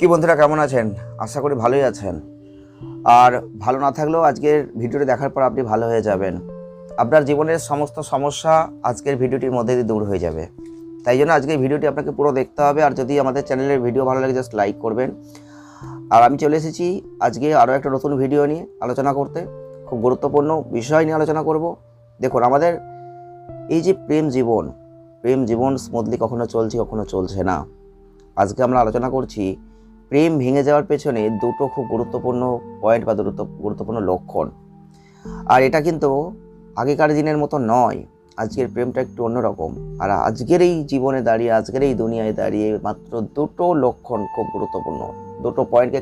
কি বন্ধুরা, কেমন আছেন? আশা করি ভালোই আছেন। আর ভালো না থাকলেও আজকের ভিডিওটি দেখার পর আপনি ভালো হয়ে যাবেন। আপনার জীবনের সমস্ত সমস্যা আজকের ভিডিওটির মধ্যে দিয়ে দূর হয়ে যাবে। তাই জন্য আজকের ভিডিওটি আপনাকে পুরো দেখতে হবে। আর যদি আমাদের চ্যানেলের ভিডিও ভালো লাগে জাস্ট লাইক করবেন। আর আমি চলে এসেছি আজকে আরও একটা নতুন ভিডিও নিয়ে আলোচনা করতে। খুব গুরুত্বপূর্ণ বিষয় নিয়ে আলোচনা করব। দেখুন, আমাদের এই যে প্রেম জীবন স্মুথলি কখনো চলছে, কখনো চলছে না। আজকে আমরা আলোচনা করছি প্রেম ভেঙে যাওয়ার পেছনে দুটো খুব গুরুত্বপূর্ণ পয়েন্ট বা দুটো গুরুত্বপূর্ণ লক্ষণ। আর এটা কিন্তু আগেকার দিনের মতো নয়। আজকের প্রেমটা একটু অন্যরকম। আর আজকের এই জীবনে দাঁড়িয়ে, আজকের এই দুনিয়ায় দাঁড়িয়ে মাত্র দুটো লক্ষণ খুব গুরুত্বপূর্ণ। দুটো পয়েন্টকে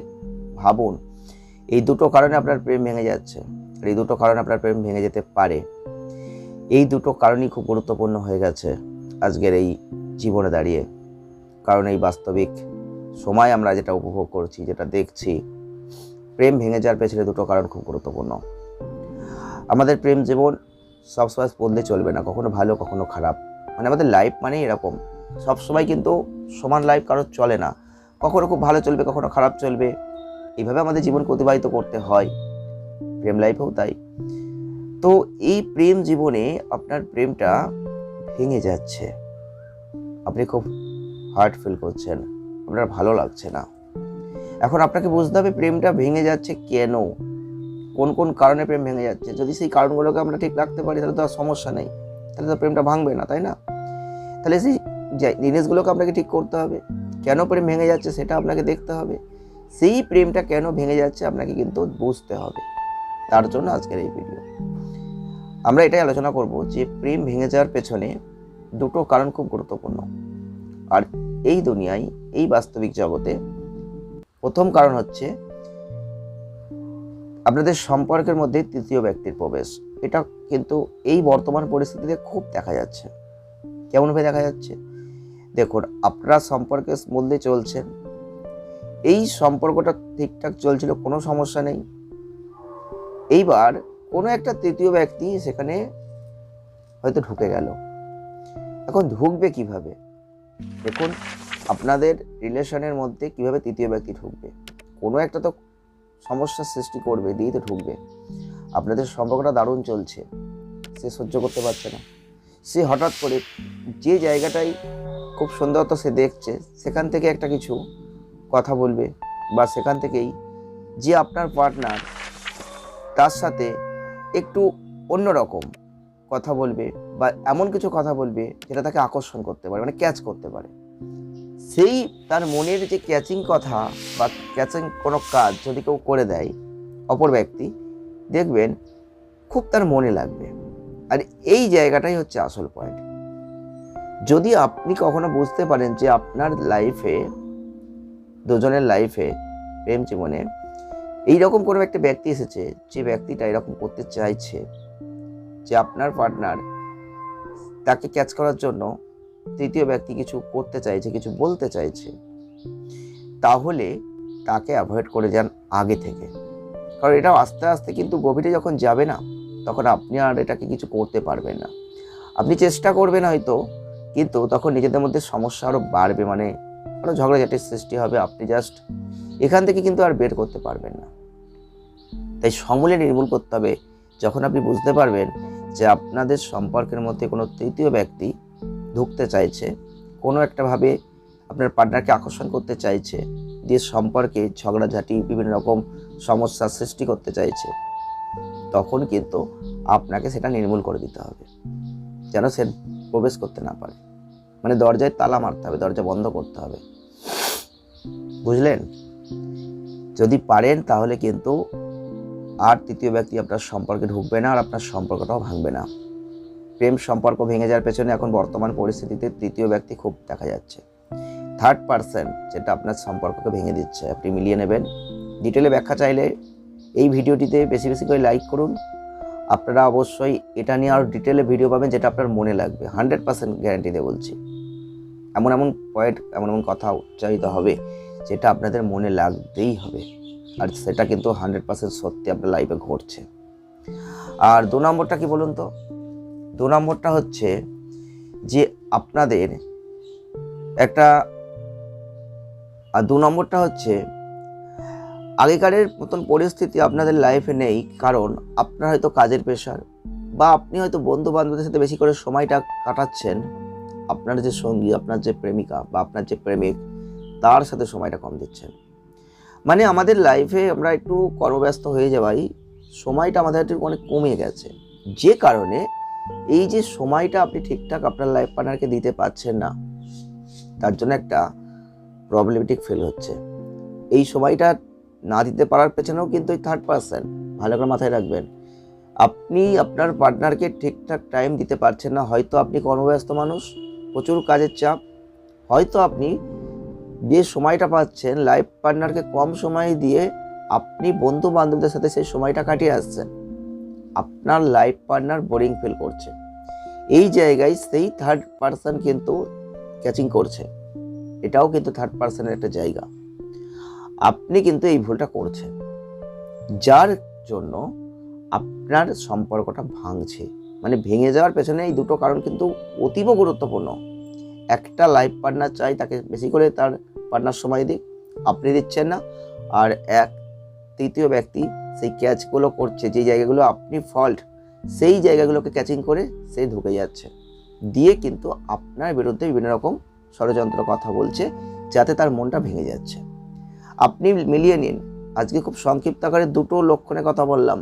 ভাবুন। এই দুটো কারণে আপনার প্রেম ভেঙে যাচ্ছে, আর এই দুটো কারণে আপনার প্রেম ভেঙে যেতে পারে। এই দুটো কারণই খুব গুরুত্বপূর্ণ হয়ে গেছে আজকের এই জীবনে দাঁড়িয়ে। কারণ এই বাস্তবিক সময় আমরা যেটা উপভোগ করছি, যেটা দেখছি, প্রেম ভেঙে যাওয়ার পেছনে দুটো কারণ খুব গুরুত্বপূর্ণ। আমাদের প্রেম জীবন সবসময় বদলে চলবে না, কখনো ভালো কখনো খারাপ। মানে আমাদের লাইফ মানেই এরকম। সবসময় কিন্তু সমান লাইফ কারোর চলে না। কখনো খুব ভালো চলবে, কখনো খারাপ চলবে। এইভাবে আমাদের জীবনকে অতিবাহিত করতে হয়। প্রেম লাইফেও তাই। তো এই প্রেম জীবনে আপনার প্রেমটা ভেঙে যাচ্ছে, আপনি খুব হার্ট ফিল করছেন, আপনার ভালো লাগছে না। এখন আপনাকে বুঝতে হবে প্রেমটা ভেঙে যাচ্ছে কেন, কোন কোন কারণে প্রেম ভেঙে যাচ্ছে। যদি সেই কারণগুলোকে আমরা ঠিক রাখতে পারি তাহলে তো আর সমস্যা নেই, তাহলে তো প্রেমটা ভাঙবে না, তাই না? তাহলে সেই জিনিসগুলোকে আপনাকে ঠিক করতে হবে। কেন প্রেম ভেঙে যাচ্ছে সেটা আপনাকে দেখতে হবে। সেই প্রেমটা কেন ভেঙে যাচ্ছে আপনাকে কিন্তু বুঝতে হবে। তার জন্য আজকের এই ভিডিও আমরা এটাই আলোচনা করব যে প্রেম ভেঙে যাওয়ার পেছনে দুটো কারণ খুব গুরুত্বপূর্ণ। আর এই দুনিয়ায়, এই বাস্তবিক জগতে প্রথম কারণ হচ্ছে আপনাদের সম্পর্কের মধ্যে তৃতীয় ব্যক্তির প্রবেশ। এটা কিন্তু এই বর্তমান পরিস্থিতিতে খুব দেখা যাচ্ছে। কেমনভাবে দেখা যাচ্ছে? দেখুন, আপনারা সম্পর্কে স্মুথলি চলছেন, এই সম্পর্কটা ঠিকঠাক চলছিল, কোনো সমস্যা নেই। এইবার কোনো একটা তৃতীয় ব্যক্তি সেখানে হয়তো ঢুকে গেল। এখন ঢুকবে কিভাবে? দেখুন, আপনাদের রিলেশনের মধ্যে কিভাবে তৃতীয় ব্যক্তি ঢুকবে? কোনো একটা তো সমস্যার সৃষ্টি করবে, দিয়েই তো ঢুকবে। আপনাদের সম্পর্কটা দারুণ চলছে, সে সহ্য করতে পারছে না। সে হঠাৎ করে যে জায়গাটাই খুব সুন্দরত সে দেখছে, সেখান থেকে একটা কিছু কথা বলবে, বা সেখান থেকেই যে আপনার পার্টনার তার সাথে একটু অন্যরকম কথা বলবে, বা এমন কিছু কথা বলবে যেটা তাকে আকর্ষণ করতে পারে, মানে ক্যাচ করতে পারে। সেই তার মনের যে ক্যাচিং কথা বা ক্যাচিং কোনো কাজ যদি কেউ করে দেয় অপর ব্যক্তি, দেখবেন খুব তার মনে লাগবে। আর এই জায়গাটাই হচ্ছে আসল পয়েন্ট। যদি আপনি কখনো বুঝতে পারেন যে আপনার লাইফে, দুজনের লাইফে, প্রেম জীবনে এইরকম কোনো একটা ব্যক্তি এসেছে, যে ব্যক্তিটা এরকম করতে চাইছে, যে আপনার পার্টনার তাকে ক্যাচ করার জন্য তৃতীয় ব্যক্তি কিছু করতে চাইছে, কিছু বলতে চাইছে, তাহলে তাকে অ্যাভয়েড করে যান আগে থেকে। কারণ এটা আস্তে আস্তে কিন্তু গভীরে যখন যাবে না, তখন আপনি আর এটাকে কিছু করতে পারবেন না। আপনি চেষ্টা করবেন হয়তো, কিন্তু তখন নিজেদের মধ্যে সমস্যা আরও বাড়বে, মানে আরও ঝগড়াঝাটির সৃষ্টি হবে। আপনি জাস্ট এখান থেকে কিন্তু আর বের করতে পারবেন না। তাই সমূলে নির্মূল করতে হবে। যখন আপনি বুঝতে পারবেন যে আপনাদের সম্পর্কের মধ্যে কোনো তৃতীয় ব্যক্তি ঢুকতে চাইছে, কোনো একটাভাবে আপনার পার্টনারকে আকর্ষণ করতে চাইছে, দিয়ে সম্পর্কে ঝগড়াঝাটি, বিভিন্ন রকম সমস্যার সৃষ্টি করতে চাইছে, তখন কিন্তু আপনাকে সেটা নির্মূল করে দিতে হবে, যেন সে প্রবেশ করতে না পারে। মানে দরজায় তালা মারতে হবে, দরজা বন্ধ করতে হবে। বুঝলেন? যদি পারেন তাহলে কিন্তু আর তৃতীয় ব্যক্তি আপনার সম্পর্কে ঢুকবে না, আর আপনার সম্পর্কটাও ভাঙবে না। প্রেম সম্পর্ক ভেঙে যাওয়ার পেছনে এখন বর্তমান পরিস্থিতিতে তৃতীয় ব্যক্তি খুব দেখা যাচ্ছে। থার্ড পারসন যেটা আপনার সম্পর্ককে ভেঙে দিচ্ছে। আপনি মিলিয়ে নেবেন। ডিটেলে ব্যাখ্যা চাইলে এই ভিডিওটিতে বেশি বেশি করে লাইক করুন। আপনারা অবশ্যই এটা নিয়ে আরও ডিটেলে ভিডিও পাবেন, যেটা আপনার মনে লাগবে। 100% গ্যারান্টি দিয়ে বলছি। এমন এমন পয়েন্ট, এমন এমন কথা উচ্চারিত হবে যেটা আপনাদের মনে লাগতেই হবে, আর সেটা কিন্তু 100% সত্যি আপনার লাইফে ঘটছে। আর 2 নম্বরটা কি বলুন তো? 2 নম্বরটা হচ্ছে যে আপনাদের একটা আর 2 নম্বরটা হচ্ছে আগেকারের মতন পরিস্থিতি আপনাদের লাইফে নেই, কারণ আপনার হয়তো কাজের প্রেশার বা আপনি হয়তো বন্ধু বান্ধবদের সাথে বেশি করে সময়টা কাটাচ্ছেন। আপনার যে সঙ্গী, আপনার যে প্রেমিকা বা আপনার যে প্রেমিক, তার সাথে সময়টা কম দিচ্ছেন। মানে আমাদের লাইফে আমরা একটু কর্মব্যস্ত হয়ে যাওয়াই সময়টা আমাদের একটু অনেক কমে গেছে, যে কারণে এই যে সময়টা আপনি ঠিকঠাক আপনার লাইফ পার্টনারকে দিতে পারছেন না, তার জন্য একটা প্রবলেমেটিক ফিল হচ্ছে। এই সময়টা না দিতে পারার পেছনেও কিন্তু এই থার্ড পার্সন, ভালো করে মাথায় রাখবেন। আপনি আপনার পার্টনারকে ঠিকঠাক টাইম দিতে পারছেন না, হয়তো আপনি কর্মব্যস্ত মানুষ, প্রচুর কাজের চাপ, হয়তো আপনি যে সময়টা পাচ্ছেন লাইফ পার্টনারকে কম সময় দিয়ে আপনি বন্ধু বান্ধবদের সাথে সেই সময়টা কাটিয়ে আসছেন। আপনার লাইফ পার্টনার বোরিং ফিল করছে। এই জায়গায় সেই থার্ড পার্সন কিন্তু ক্যাচিং করছে। এটাও কিন্তু থার্ড পার্সনের একটা জায়গা। আপনি কিন্তু এই ভুলটা করছেন, যার জন্য আপনার সম্পর্কটা ভাঙছে। মানে ভেঙে যাওয়ার পেছনে এই দুটো কারণ কিন্তু অতীব গুরুত্বপূর্ণ। একটা লাইফ পার্টনার চাই তাকে বেশি করে তার পার্টনার সময় দিক, আপনি দিচ্ছেন না। আর তৃতীয় ব্যক্তি সেই ক্যাচগুলো করছে, যে জায়গাগুলো আপনি ফল্ট, সেই জায়গাগুলোকে ক্যাচিং করে সে ঢুকে যাচ্ছে, দিয়ে কিন্তু আপনার বিরুদ্ধে বিভিন্ন রকম ষড়যন্ত্র কথা বলছে, যাতে তার মনটা ভেঙে যাচ্ছে। আপনি মিলিয়ে নিন, আজকে খুব সংক্ষিপ্ত আকারে 2টো লক্ষণের কথা বললাম।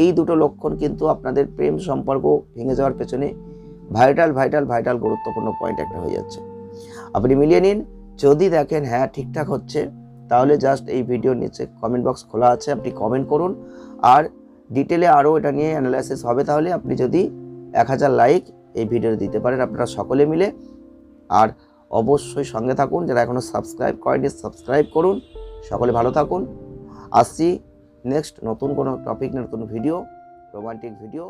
এই 2টো লক্ষণ কিন্তু আপনাদের প্রেম সম্পর্ক ভেঙে যাওয়ার পেছনে ভাইটাল গুরুত্বপূর্ণ পয়েন্ট একটা হয়ে যাচ্ছে। আপনি মিলিয়ে নিন। যদি দেখেন হ্যাঁ ঠিকঠাক হচ্ছে, তাহলে জাস্ট এই ভিডিওর নিচে কমেন্ট বক্স খোলা আছে, আপনি কমেন্ট করুন। আর ডিটেলে আরও এটা নিয়ে অ্যানালাইসিস হবে। তাহলে আপনি যদি 1000 লাইক এই ভিডিওতে দিতে পারেন আপনারা সকলে মিলে। আর অবশ্যই সঙ্গে থাকুন, যারা এখনও সাবস্ক্রাইব করেনি সাবস্ক্রাইব করুন। সকলে ভালো থাকুন। আসছি নেক্সট নতুন কোনো টপিক, নতুন ভিডিও, রোমান্টিক ভিডিও।